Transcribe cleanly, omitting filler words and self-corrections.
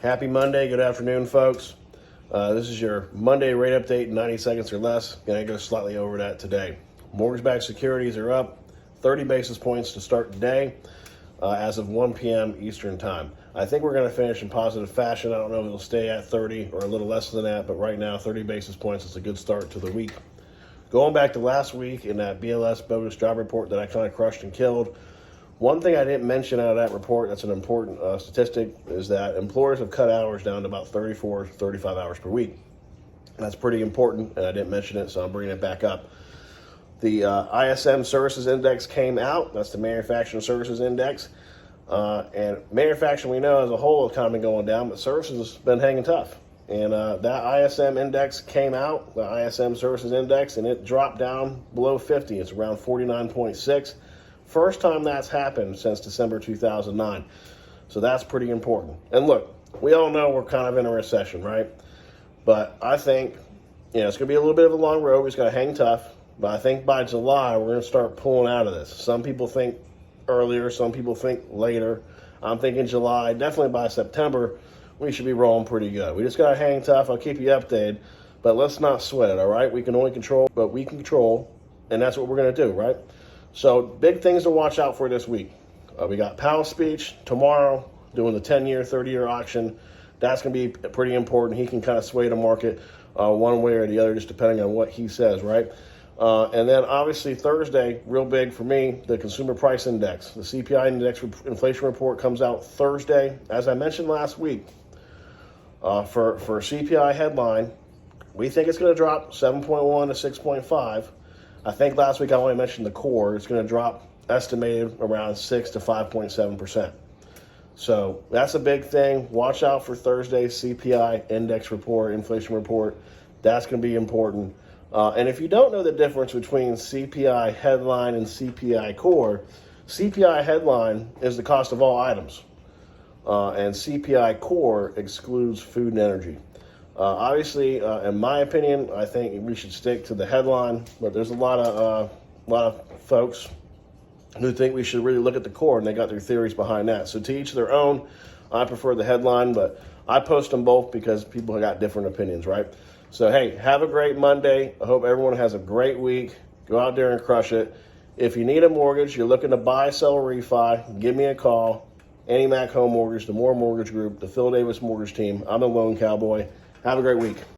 Happy Monday. Good afternoon, folks. This is your Monday rate update in 90 seconds or less. Going to go slightly over that today. Mortgage-backed securities are up 30 basis points to start today as of 1 p.m. Eastern time. I think we're going to finish in positive fashion. I don't know if it'll stay at 30 or a little less than that, but right now 30 basis points is a good start to the week. Going back to last week in that BLS bogus job report that I kind of crushed and killed, one thing I didn't mention out of that report that's an important statistic is that employers have cut hours down to about 34 to 35 hours per week. That's pretty important, and I didn't mention it, so I'm bringing it back up. The ISM Services Index came out. That's the Manufacturing Services Index. And manufacturing, we know, as a whole, has kind of been going down, but services has been hanging tough. And that ISM index came out, the ISM Services Index, and it dropped down below 50. It's around 49.6. First time that's happened since December 2009. So that's pretty important. And look, we all know we're kind of in a recession, right? But I think, it's going to be a little bit of a long road. We just got to hang tough. But I think by July, we're going to start pulling out of this. Some people think earlier, some people think later. I'm thinking July. Definitely by September, we should be rolling pretty good. We just got to hang tough. I'll keep you updated. But let's not sweat it, all right? We can only control what we can control, and that's what we're going to do, right? So big things to watch out for this week. We got Powell's speech tomorrow, doing the 10-year, 30-year auction. That's going to be pretty important. He can kind of sway the market one way or the other, just depending on what he says, right? And then obviously Thursday, real big for me, the Consumer Price Index. The CPI Index inflation report comes out Thursday. As I mentioned last week, for CPI headline, we think it's going to drop 7.1 to 6.5. I think last week I only mentioned the core. It's going to drop estimated around 6 to 5.7%. So that's a big thing. Watch out for Thursday's CPI index report, inflation report. That's going to be important. And if you don't know the difference between CPI headline and CPI core, CPI headline is the cost of all items. And CPI core excludes food and energy. Obviously, in my opinion, I think we should stick to the headline, but there's a lot of folks who think we should really look at the core, and they got their theories behind that. So to each their own. I prefer the headline, but I post them both because people have got different opinions, right? So, hey, have a great Monday. I hope everyone has a great week. Go out there and crush it. If you need a mortgage, you're looking to buy, sell, or refi, give me a call. Annie Mac Home Mortgage, the Moore Mortgage Group, the Phil Davis Mortgage Team. I'm the Lone Cowboy. Have a great week.